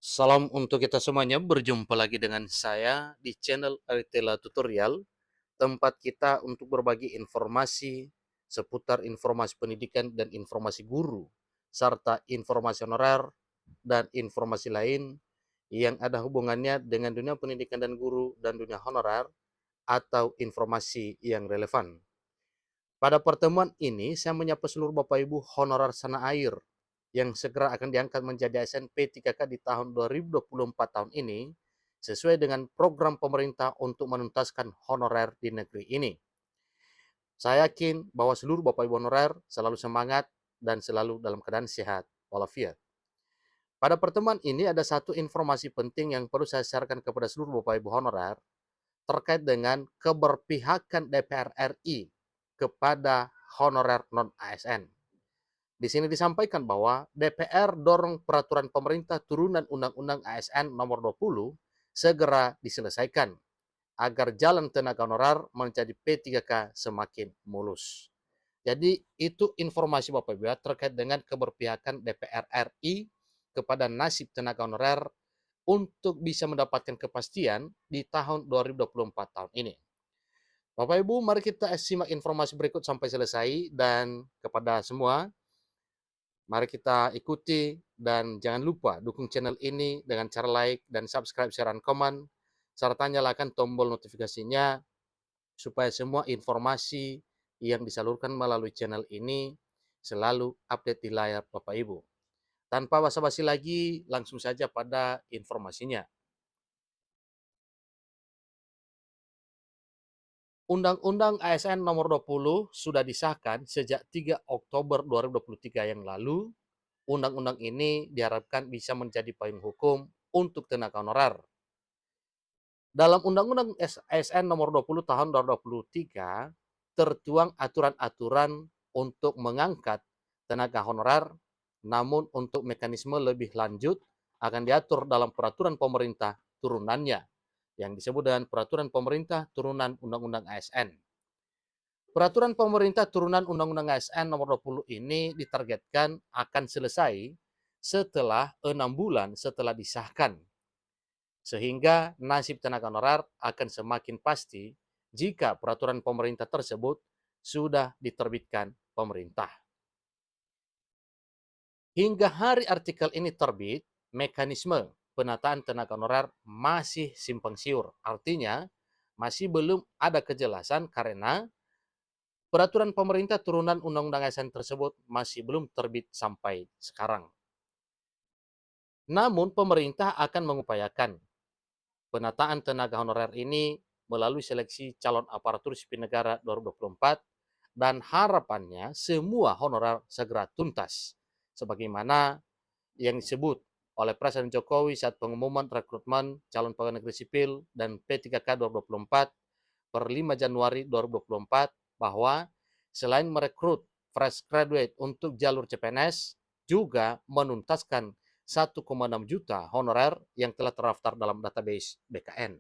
Salam untuk kita semuanya, berjumpa lagi dengan saya di channel Aritela Tutorial, tempat kita untuk berbagi informasi seputar informasi pendidikan dan informasi guru, serta informasi honorer dan informasi lain yang ada hubungannya dengan dunia pendidikan dan guru dan dunia honorer atau informasi yang relevan. Pada pertemuan ini, saya menyapa seluruh Bapak Ibu honorer tanah air yang segera akan diangkat menjadi ASN P3K di tahun 2024 tahun ini, sesuai dengan program pemerintah untuk menuntaskan honorer di negeri ini. Saya yakin bahwa seluruh Bapak Ibu honorer selalu semangat dan selalu dalam keadaan sehat walafiat. Pada pertemuan ini ada satu informasi penting yang perlu saya sharekan kepada seluruh Bapak Ibu honorer terkait dengan keberpihakan DPR RI kepada honorer non-ASN. Di sini disampaikan bahwa DPR dorong peraturan pemerintah turunan Undang-Undang ASN nomor 20 segera diselesaikan agar jalan tenaga honorer menjadi P3K semakin mulus. Jadi itu informasi Bapak Ibu terkait dengan keberpihakan DPR RI kepada nasib tenaga honorer untuk bisa mendapatkan kepastian di tahun 2024 tahun ini. Bapak Ibu, mari kita simak informasi berikut sampai selesai, dan kepada semua, mari kita ikuti dan jangan lupa dukung channel ini dengan cara like dan subscribe, share, dan komen, serta nyalakan tombol notifikasinya supaya semua informasi yang disalurkan melalui channel ini selalu update di layar Bapak Ibu. Tanpa basa-basi lagi, langsung saja pada informasinya. Undang-Undang ASN Nomor 20 sudah disahkan sejak 3 Oktober 2023 yang lalu. Undang-undang ini diharapkan bisa menjadi payung hukum untuk tenaga honorer. Dalam Undang-Undang ASN Nomor 20 Tahun 2023 tertuang aturan-aturan untuk mengangkat tenaga honorer, namun untuk mekanisme lebih lanjut akan diatur dalam peraturan pemerintah turunannya yang disebut dengan Peraturan Pemerintah Turunan Undang-Undang ASN. Peraturan pemerintah turunan Undang-Undang ASN Nomor 20 ini ditargetkan akan selesai setelah 6 bulan setelah disahkan, sehingga nasib tenaga honorer akan semakin pasti jika peraturan pemerintah tersebut sudah diterbitkan pemerintah. Hingga hari artikel ini terbit, mekanisme penataan tenaga honorer masih simpang siur. Artinya, masih belum ada kejelasan karena peraturan pemerintah turunan Undang-Undang ASN tersebut masih belum terbit sampai sekarang. Namun, pemerintah akan mengupayakan penataan tenaga honorer ini melalui seleksi calon aparatur sipil negara 2024, dan harapannya semua honorer segera tuntas sebagaimana yang disebut oleh Presiden Jokowi saat pengumuman rekrutmen calon pegawai negeri sipil dan P3K 2024 per 5 Januari 2024, bahwa selain merekrut fresh graduate untuk jalur CPNS, juga menuntaskan 1,6 juta honorer yang telah terdaftar dalam database BKN.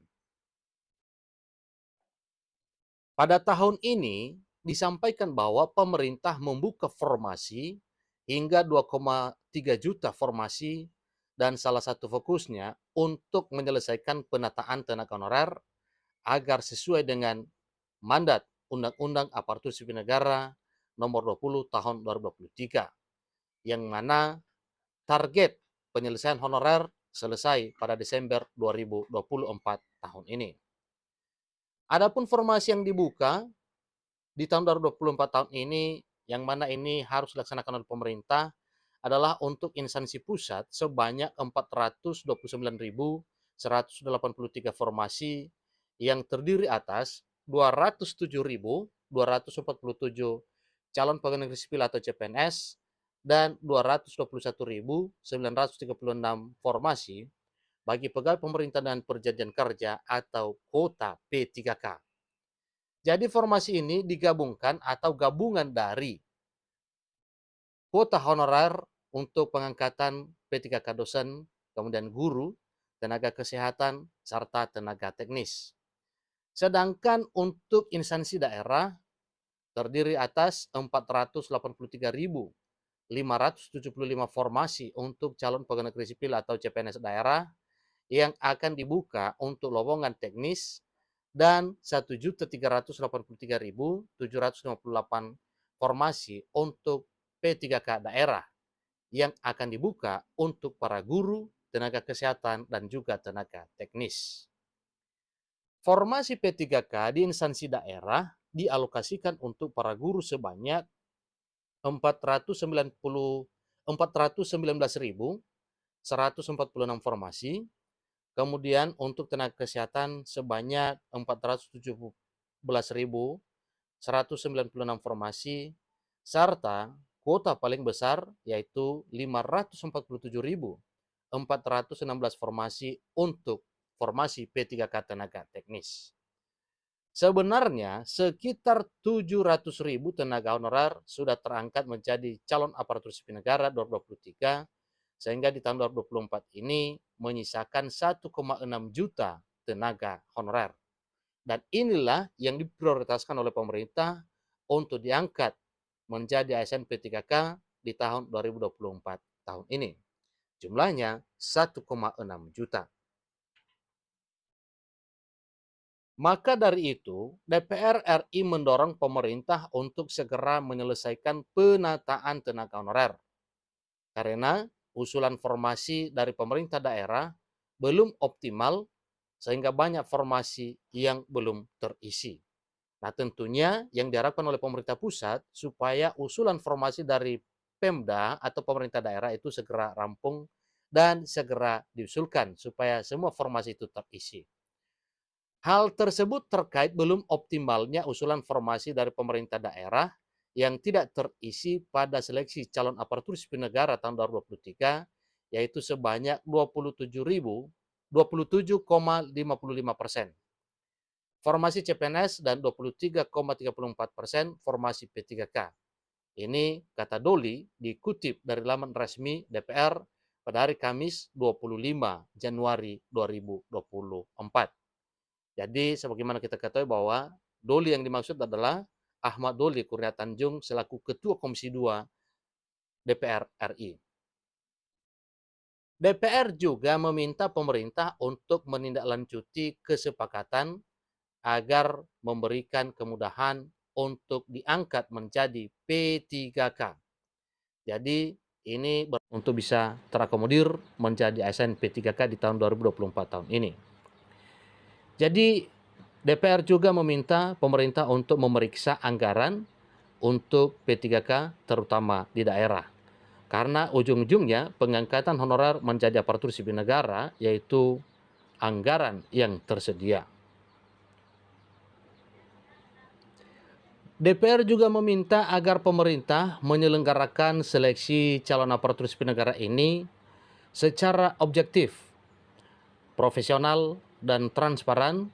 Pada tahun ini disampaikan bahwa pemerintah membuka formasi hingga 2,3 juta formasi, dan salah satu fokusnya untuk menyelesaikan penataan tenaga honorer agar sesuai dengan mandat Undang-Undang Aparatur Sipil Negara Nomor 20 Tahun 2023, yang mana target penyelesaian honorer selesai pada Desember 2024 tahun ini. Adapun formasi yang dibuka di tahun 2024 tahun ini, yang mana ini harus dilaksanakan oleh pemerintah, adalah untuk instansi pusat sebanyak 429.183 formasi yang terdiri atas 207.247 calon pegawai negeri sipil atau CPNS dan 221.936 formasi bagi pegawai pemerintah dan perjanjian kerja atau kota P3K. Jadi formasi ini digabungkan atau gabungan dari kuota honorer untuk pengangkatan P3K dosen, kemudian guru, tenaga kesehatan, serta tenaga teknis. Sedangkan untuk instansi daerah terdiri atas 483.500 575 formasi untuk calon pegawai negeri sipil atau CPNS daerah yang akan dibuka untuk lowongan teknis dan 1.383.758 formasi untuk P3K daerah yang akan dibuka untuk para guru, tenaga kesehatan, dan juga tenaga teknis. Formasi P3K di instansi daerah dialokasikan untuk para guru sebanyak 419.146 formasi, kemudian untuk tenaga kesehatan sebanyak 417.196 formasi, serta kuota paling besar yaitu 547.416 formasi untuk formasi P3K tenaga teknis. Sebenarnya sekitar 700.000 tenaga honorer sudah terangkat menjadi calon aparatur sipil negara 2023, sehingga di tahun 2024 ini menyisakan 1,6 juta tenaga honorer. Dan inilah yang diprioritaskan oleh pemerintah untuk diangkat menjadi ASN P3K di tahun 2024 tahun ini. Jumlahnya 1,6 juta. Maka dari itu, DPR RI mendorong pemerintah untuk segera menyelesaikan penataan tenaga honorer. Karena usulan formasi dari pemerintah daerah belum optimal, sehingga banyak formasi yang belum terisi. Nah, tentunya yang diharapkan oleh pemerintah pusat supaya usulan formasi dari Pemda atau pemerintah daerah itu segera rampung dan segera diusulkan supaya semua formasi itu terisi. Hal tersebut terkait belum optimalnya usulan formasi dari pemerintah daerah yang tidak terisi pada seleksi calon aparatur sipil negara tahun 2023, yaitu sebanyak 27,55%. Formasi CPNS dan 23,34% formasi P3K. Ini kata Doli dikutip dari laman resmi DPR pada hari Kamis 25 Januari 2024. Jadi sebagaimana kita ketahui bahwa Doli yang dimaksud adalah Ahmad Doli Kurnia Tanjung selaku Ketua Komisi 2 DPR RI. DPR juga meminta pemerintah untuk menindaklanjuti kesepakatan agar memberikan kemudahan untuk diangkat menjadi P3K. Jadi ini untuk bisa terakomodir menjadi ASN P3K di tahun 2024 tahun ini. Jadi DPR juga meminta pemerintah untuk memeriksa anggaran untuk P3K terutama di daerah. Karena ujung-ujungnya pengangkatan honorer menjadi aparatur sipil negara yaitu anggaran yang tersedia. DPR juga meminta agar pemerintah menyelenggarakan seleksi calon aparatur sipil negara ini secara objektif, profesional, dan transparan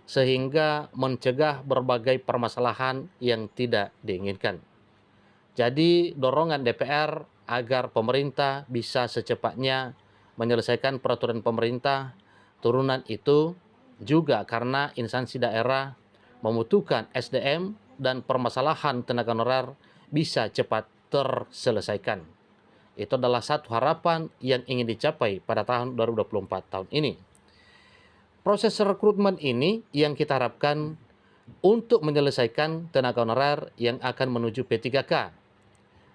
sehingga mencegah berbagai permasalahan yang tidak diinginkan. Jadi dorongan DPR agar pemerintah bisa secepatnya menyelesaikan peraturan pemerintah turunan itu juga karena instansi daerah membutuhkan SDM dan permasalahan tenaga honorer bisa cepat terselesaikan. Itu adalah satu harapan yang ingin dicapai pada tahun 2024 tahun ini. Proses rekrutmen ini yang kita harapkan untuk menyelesaikan tenaga honorer yang akan menuju P3K.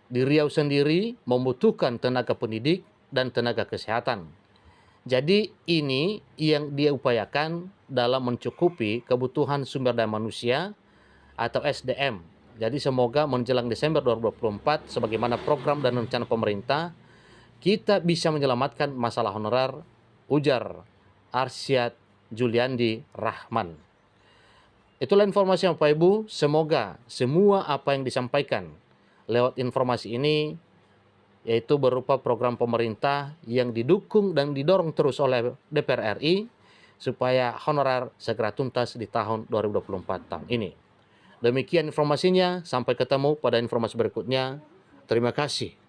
Di Riau sendiri membutuhkan tenaga pendidik dan tenaga kesehatan. Jadi ini yang diupayakan dalam mencukupi kebutuhan sumber daya manusia atau SDM. Jadi semoga menjelang Desember 2024 sebagaimana program dan rencana pemerintah, kita bisa menyelamatkan masalah honorer, ujar Arsyad Juliandi Rahman. Itulah informasi Bapak Ibu, semoga semua apa yang disampaikan lewat informasi ini yaitu berupa program pemerintah yang didukung dan didorong terus oleh DPR RI supaya honorer segera tuntas di tahun 2024 tahun ini. Demikian informasinya, sampai ketemu pada informasi berikutnya. Terima kasih.